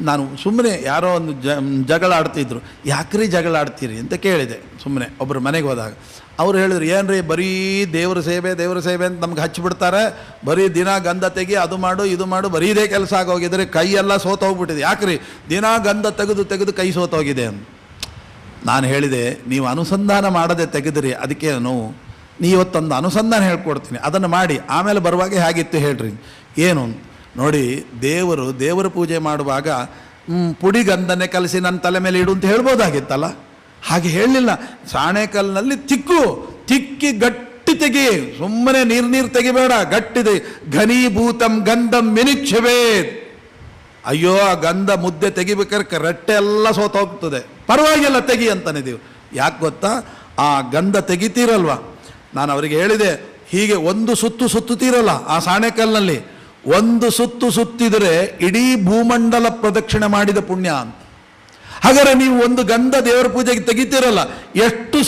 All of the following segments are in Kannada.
ನಾನು ಸುಮ್ಮನೆ ಯಾರೋ ಒಂದು ಜಗಳ ಆಡ್ತಿದ್ರು. ಯಾಕ್ರಿ ಜಗಳ ಆಡ್ತೀರಿ ಅಂತ ಕೇಳಿದೆ ಸುಮ್ಮನೆ ಒಬ್ಬರು ಮನೆಗೆ ಹೋದಾಗ. ಅವ್ರು ಹೇಳಿದ್ರು, ಏನ್ರಿ ಬರೀ ದೇವ್ರ ಸೇವೆ ಅಂತ ನಮ್ಗೆ ಹಚ್ಚಿಬಿಡ್ತಾರೆ, ಬರೀ ದಿನ ಗಂಧ ತೆಗಿ, ಅದು ಮಾಡು ಇದು ಮಾಡು, ಬರೀ ಇದೇ ಕೆಲಸ ಆಗೋಗಿದ್ರೆ ಕೈಯೆಲ್ಲ ಸೋತೋಗ್ಬಿಟ್ಟಿದೆ. ಯಾಕ್ರಿ ದಿನ ಗಂಧ ತೆಗೆದು ಕೈ ಸೋತೋಗಿದೆ ಅಂತ. ನಾನು ಹೇಳಿದೆ, ನೀವು ಅನುಸಂಧಾನ ಮಾಡದೆ ತೆಗೆದ್ರಿ, ಅದಕ್ಕೆ ನೋವು. ಇವತ್ತೊಂದು ಅನುಸಂಧಾನ ಹೇಳ್ಕೊಡ್ತೀನಿ, ಅದನ್ನು ಮಾಡಿ ಆಮೇಲೆ ಬರುವಾಗ ಹೇಗಿತ್ತು ಹೇಳ್ರಿ. ಏನು ನೋಡಿ, ದೇವರ ಪೂಜೆ ಮಾಡುವಾಗ ಪುಡಿ ಗಂಧನೆ ಕಲಸಿ ನನ್ನ ತಲೆ ಮೇಲೆ ಇಡು ಅಂತ ಹೇಳ್ಬೋದಾಗಿತ್ತಲ್ಲ. ಹಾಗೆ ಹೇಳಲಿಲ್ಲ. ಸಾಣೆಕಲ್ಲಿನಲ್ಲಿ ತಿಕ್ಕಿ ಗಟ್ಟಿ ತೆಗಿ, ಸುಮ್ಮನೆ ನೀರು ತೆಗಿಬೇಡ, ಗಟ್ಟಿದೆ. ಘನೀಭೂತಂ ಗಂಧಂ ಮಿನಿಕ್ಷವೇದ್. ಅಯ್ಯೋ, ಆ ಗಂಧ ಮುದ್ದೆ ತೆಗಿಬೇಕಾದ್ರೆ ರಟ್ಟೆ ಎಲ್ಲ ಸೋತೋಗ್ತದೆ, ಪರವಾಗಿಲ್ಲ ತೆಗಿ ಅಂತಾನೆ ದೇವ್ರು. ಯಾಕೆ ಗೊತ್ತಾ, ಆ ಗಂಧ ತೆಗಿತೀರಲ್ವ, ನಾನು ಅವರಿಗೆ ಹೇಳಿದೆ, ಹೀಗೆ ಒಂದು ಸುತ್ತುತ್ತೀರಲ್ಲ ಆ ಸಾಣೆಕಲ್ಲಿನಲ್ಲಿ, ಒಂದು ಸುತ್ತಿದರೆ ಇಡೀ ಭೂಮಂಡಲ ಪ್ರದಕ್ಷಿಣೆ ಮಾಡಿದ ಪುಣ್ಯ ಅಂತ. ಹಾಗಾದರೆ ನೀವು ಒಂದು ಗಂಧ ದೇವರ ಪೂಜೆಗೆ ತೆಗಿತೀರಲ್ಲ, ಎಷ್ಟು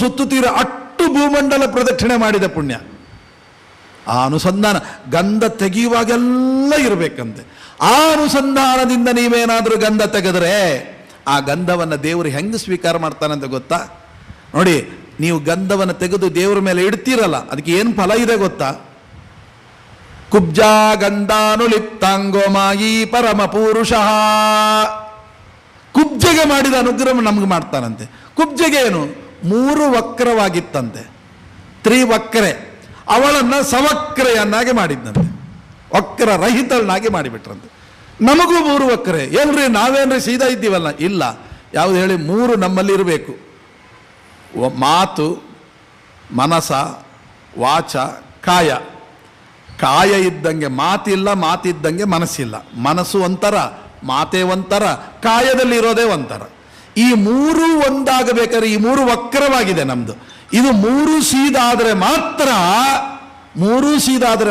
ಸುತ್ತುತ್ತೀರ ಅಷ್ಟು ಭೂಮಂಡಲ ಪ್ರದಕ್ಷಿಣೆ ಮಾಡಿದ ಪುಣ್ಯ. ಆ ಅನುಸಂಧಾನ ಗಂಧ ತೆಗೆಯುವಾಗೆಲ್ಲ ಇರಬೇಕಂತೆ. ಆ ಅನುಸಂಧಾನದಿಂದ ನೀವೇನಾದರೂ ಗಂಧ ತೆಗೆದರೆ ಆ ಗಂಧವನ್ನು ದೇವರು ಹೆಂಗೆ ಸ್ವೀಕಾರ ಮಾಡ್ತಾನಂತ ಗೊತ್ತಾ? ನೋಡಿ, ನೀವು ಗಂಧವನ್ನು ತೆಗೆದು ದೇವರ ಮೇಲೆ ಇಡ್ತೀರಲ್ಲ, ಅದಕ್ಕೆ ಏನು ಫಲ ಇದೆ ಗೊತ್ತಾ? ಕುಬ್ಜಾ ಗಂಧಾನುಲಿಪ್ತಾಂಗೋ ಮಾಯಿ ಪರಮ ಪುರುಷ. ಕುಬ್ಜೆಗೆ ಮಾಡಿದ ಅನುಗ್ರಹ ನಮ್ಗೆ ಮಾಡ್ತಾನಂತೆ. ಕುಬ್ಜೆಗೆ ಏನು, 3 ವಕ್ರವಾಗಿತ್ತಂತೆ, ತ್ರಿವಕ್ರೆ. ಅವಳನ್ನು ಸವಕ್ರೆಯನ್ನಾಗಿ ಮಾಡಿದ್ದಂತೆ, ವಕ್ರ ರಹಿತಳನ್ನಾಗಿ ಮಾಡಿಬಿಟ್ರಂತೆ. ನಮಗೂ 3 ವಕ್ರೆ. ಏನ್ರಿ ನಾವೇನ್ರಿ ಸೀದಾ ಇದ್ದೀವಲ್ಲ? ಇಲ್ಲ. ಯಾವುದು ಹೇಳಿ? 3 ನಮ್ಮಲ್ಲಿ ಇರಬೇಕು. ಮಾತು, ಮನಸ, ವಾಚ, ಕಾಯ. ಕಾಯ ಇದ್ದಂಗೆ ಮಾತಿಲ್ಲ, ಮಾತಿದ್ದಂಗೆ ಮನಸ್ಸಿಲ್ಲ. ಮನಸ್ಸು ಒಂಥರ, ಮಾತೇ ಒಂಥರ, ಕಾಯದಲ್ಲಿ ಇರೋದೇ ಒಂಥರ. ಈ 3 ಒಂದಾಗಬೇಕಾದ್ರೆ ಈ 3 ವಕ್ರವಾಗಿದೆ ನಮ್ದು. ಇದು 3 ಸೀದಾದರೆ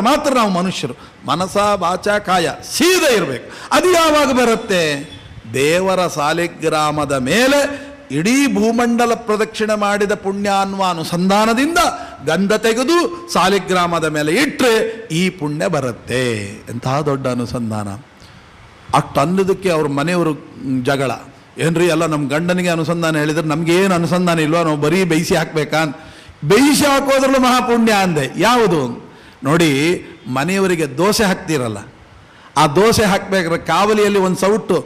ಮಾತ್ರ ನಾವು ಮನುಷ್ಯರು. ಮನಸ, ವಾಚ, ಕಾಯ ಸೀದಾ ಇರಬೇಕು. ಅದು ಯಾವಾಗ ಬರುತ್ತೆ? ದೇವರ ಸಾಲಿಗ್ರಾಮದ ಮೇಲೆ ಇಡೀ ಭೂಮಂಡಲ ಪ್ರದಕ್ಷಿಣೆ ಮಾಡಿದ ಪುಣ್ಯ ಅನ್ನುವ ಅನುಸಂಧಾನದಿಂದ ಗಂಧ ತೆಗೆದು ಸಾಲಿಗ್ರಾಮದ ಮೇಲೆ ಇಟ್ಟರೆ ಈ ಪುಣ್ಯ ಬರುತ್ತೆ. ಎಂತಹ ದೊಡ್ಡ ಅನುಸಂಧಾನ. ಅಷ್ಟು ಅನ್ನೋದಕ್ಕೆ ಅವ್ರ ಮನೆಯವರು ಜಗಳ. ಏನ್ರಿ ಎಲ್ಲ ನಮ್ಮ ಗಂಡನಿಗೆ ಅನುಸಂಧಾನ ಹೇಳಿದ್ರೆ ನಮಗೇನು ಅನುಸಂಧಾನ ಇಲ್ವಾ, ನಾವು ಬರೀ ಬೇಯಿಸಿ ಹಾಕ್ಬೇಕಾ? ಬೇಯಿಸಿ ಹಾಕೋದ್ರಲ್ಲೂ ಮಹಾಪುಣ್ಯ ಅಂದೆ. ಯಾವುದು ನೋಡಿ, ಮನೆಯವರಿಗೆ ದೋಸೆ ಹಾಕ್ತಿರಲ್ಲ, ಆ ದೋಸೆ ಹಾಕ್ಬೇಕಾದ್ರೆ ಕಾವಲಿಯಲ್ಲಿ ಒಂದು ಸೌಟು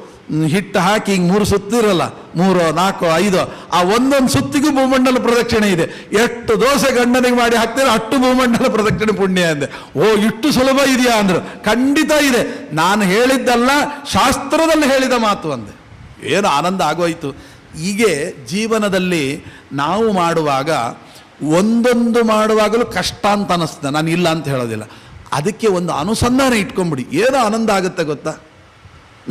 ಹಿಟ್ಟು ಹಾಕಿ ಹಿಂಗೆ 3 ಸುತ್ತಿರಲ್ಲ, 3, 4, 5, ಆ ಒಂದೊಂದು ಸುತ್ತಿಗೂ ಭೂಮಂಡಲ ಪ್ರದಕ್ಷಿಣೆ ಇದೆ. ಎಷ್ಟು ದೋಸೆ ಗಂಡನಿಗೆ ಮಾಡಿ ಹಾಕ್ತಾರೆ ಅಷ್ಟು ಭೂಮಂಡಲ ಪ್ರದಕ್ಷಿಣೆ ಪುಣ್ಯ ಅಂದೆ. ಓ, ಇಷ್ಟು ಸುಲಭ ಇದೆಯಾ ಅಂದ್ರು. ಖಂಡಿತ ಇದೆ. ನಾನು ಹೇಳಿದ್ದಲ್ಲ, ಶಾಸ್ತ್ರದಲ್ಲಿ ಹೇಳಿದ ಮಾತು ಅಂದೆ. ಏನು ಆನಂದ ಆಗೋಯ್ತು. ಹೀಗೆ ಜೀವನದಲ್ಲಿ ನಾವು ಮಾಡುವಾಗ ಒಂದೊಂದು ಮಾಡುವಾಗಲೂ ಕಷ್ಟ ಅಂತ ಅನ್ನಿಸ್ತದೆ, ನಾನು ಇಲ್ಲ ಅಂತ ಹೇಳೋದಿಲ್ಲ. ಅದಕ್ಕೆ ಒಂದು ಅನುಸಂಧಾನ ಇಟ್ಕೊಂಬಿಡಿ, ಏನೋ ಆನಂದ ಆಗುತ್ತೆ ಗೊತ್ತಾ?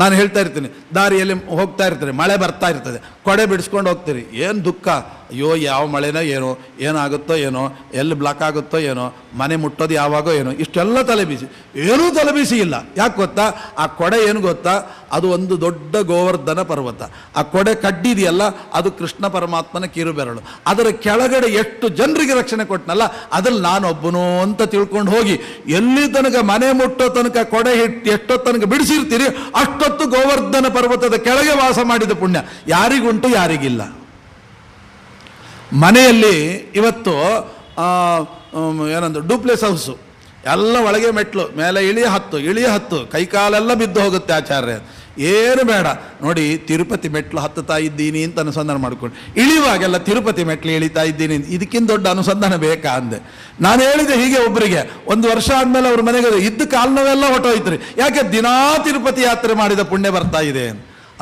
ನಾನು ಹೇಳ್ತಾ ಇರ್ತೀನಿ, ದಾರಿಯಲ್ಲಿ ಹೋಗ್ತಾ ಇರ್ತೀರಿ, ಮಳೆ ಬರ್ತಾ ಇರ್ತದೆ, ಕೊಡೆ ಬಿಡಿಸ್ಕೊಂಡು ಹೋಗ್ತೀರಿ, ಏನು ದುಃಖ, ಅಯ್ಯೋ ಯಾವ ಮಳೆನೋ ಏನೋ, ಏನಾಗುತ್ತೋ ಏನೋ, ಎಲ್ಲಿ ಬ್ಲಾಕ್ ಆಗುತ್ತೋ ಏನೋ, ಮನೆ ಮುಟ್ಟೋದು ಯಾವಾಗೋ ಏನೋ, ಇಷ್ಟೆಲ್ಲ ತಲೆಬಿಸಿ. ಏನೂ ತಲೆಬಿಸಿ ಇಲ್ಲ. ಯಾಕೆ ಗೊತ್ತಾ? ಆ ಕೊಡೆ ಏನು ಗೊತ್ತಾ? ಅದು ಒಂದು ದೊಡ್ಡ ಗೋವರ್ಧನ ಪರ್ವತ. ಆ ಕೊಡೆ ಕಡ್ಡಿದೆಯಲ್ಲ, ಅದು ಕೃಷ್ಣ ಪರಮಾತ್ಮನ ಕಿರುಬೆರಳು. ಅದರ ಕೆಳಗಡೆ ಎಷ್ಟು ಜನರಿಗೆ ರಕ್ಷಣೆ ಕೊಟ್ಟನಲ್ಲ, ಅದ್ರಲ್ಲಿ ನಾನೊಬ್ಬನು ಅಂತ ತಿಳ್ಕೊಂಡು ಹೋಗಿ ಎಲ್ಲಿ ತನಕ ಮನೆ ಮುಟ್ಟೋ ತನಕ ಕೊಡೆ ಎಷ್ಟೋ ತನಕ ಬಿಡಿಸಿರ್ತೀರಿ, ಅಷ್ಟೊತ್ತು ಗೋವರ್ಧನ ಪರ್ವತದ ಕೆಳಗೆ ವಾಸ ಮಾಡಿದ ಪುಣ್ಯ ಯಾರಿಗುಂಟು, ಯಾರಿಗಿಲ್ಲ. ಮನೆಯಲ್ಲಿ ಇವತ್ತು ಏನಂದ್ರೆ ಡೂಪ್ಲೆಸ್ ಹೌಸು, ಎಲ್ಲ ಒಳಗೆ ಮೆಟ್ಲು, ಮೇಲೆ ಇಳಿಯ ಹತ್ತು ಕೈಕಾಲೆಲ್ಲ ಬಿದ್ದು ಹೋಗುತ್ತೆ ಆಚಾರ್ಯ. ಏನು ಬೇಡ ನೋಡಿ, ತಿರುಪತಿ ಮೆಟ್ಲು ಹತ್ತುತ್ತಾ ಇದ್ದೀನಿ ಅಂತ ಅನುಸಂಧಾನ ಮಾಡ್ಕೊಂಡು ಇಳಿಯುವಾಗೆಲ್ಲ ತಿರುಪತಿ ಮೆಟ್ಲು ಇಳಿತಾ ಇದ್ದೀನಿ, ಇದಕ್ಕಿಂತ ದೊಡ್ಡ ಅನುಸಂಧಾನ ಬೇಕಾ ಅಂದೆ. ನಾನು ಹೇಳಿದೆ ಹೀಗೆ ಒಬ್ಬರಿಗೆ, 1 ವರ್ಷ ಆದಮೇಲೆ ಅವ್ರ ಮನೆಗೆ ಇದ್ದ ಕಾಲ್ನವೆಲ್ಲ ಹೊಟ್ಟೋಯ್ತ್ರಿ. ಯಾಕೆ? ದಿನಾ ತಿರುಪತಿ ಯಾತ್ರೆ ಮಾಡಿದ ಪುಣ್ಯ ಬರ್ತಾ ಇದೆ.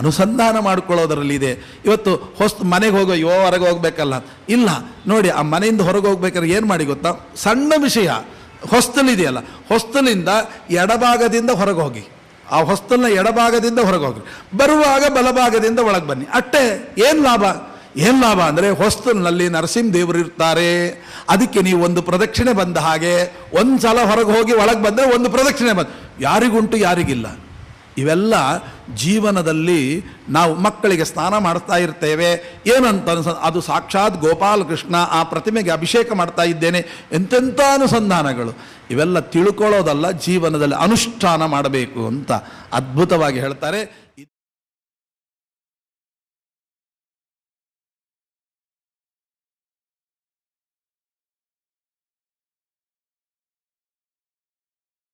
ಅನುಸಂಧಾನ ಮಾಡ್ಕೊಳ್ಳೋದರಲ್ಲಿ ಇದೆ. ಇವತ್ತು ಮನೆಗೆ ಹೋಗೋ ಹೊರಗೆ ಹೋಗ್ಬೇಕಲ್ಲ, ಇಲ್ಲ ನೋಡಿ, ಆ ಮನೆಯಿಂದ ಹೊರಗೆ ಹೋಗ್ಬೇಕಾದ್ರೆ ಏನು ಮಾಡಿ ಗೊತ್ತಾ? ಸಣ್ಣ ವಿಷಯ, ಹೊಸ್ತಲಿದೆಯಲ್ಲ, ಹೊಸ್ತಲಿಂದ ಎಡಭಾಗದಿಂದ ಹೊರಗೆ ಹೋಗಿ, ಆ ಹೊಸ್ತಲನ್ನ ಎಡಭಾಗದಿಂದ ಹೊರಗೆ ಹೋಗ್ರಿ, ಬರುವಾಗ ಬಲಭಾಗದಿಂದ ಒಳಗೆ ಬನ್ನಿ, ಅಷ್ಟೇ. ಏನು ಲಾಭ ಅಂದರೆ ಹೊಸ್ತಲಿನಲ್ಲಿ ನರಸಿಂಹದೇವರು ಇರ್ತಾರೆ. ಅದಕ್ಕೆ ನೀವು ಒಂದು ಪ್ರದಕ್ಷಿಣೆ ಬಂದ ಹಾಗೆ, ಒಂದು ಸಲ ಹೊರಗೆ ಹೋಗಿ ಒಳಗೆ ಬಂದರೆ ಒಂದು ಪ್ರದಕ್ಷಿಣೆ ಬಂದು, ಯಾರಿಗುಂಟು ಯಾರಿಗಿಲ್ಲ. ಇವೆಲ್ಲ ಜೀವನದಲ್ಲಿ ನಾವು ಮಕ್ಕಳಿಗೆ ಸ್ನಾನ ಮಾಡ್ತಾ ಇರ್ತೇವೆ, ಏನಂತ ಅದು ಸಾಕ್ಷಾತ್ ಗೋಪಾಲಕೃಷ್ಣ, ಆ ಪ್ರತಿಮೆಗೆ ಅಭಿಷೇಕ ಮಾಡ್ತಾ ಇದ್ದೇನೆ, ಎಂತೆಂಥ ಅನುಸಂಧಾನಗಳು. ಇವೆಲ್ಲ ತಿಳ್ಕೊಳ್ಳೋದಲ್ಲ, ಜೀವನದಲ್ಲಿ ಅನುಷ್ಠಾನ ಮಾಡಬೇಕು ಅಂತ ಅದ್ಭುತವಾಗಿ ಹೇಳ್ತಾರೆ.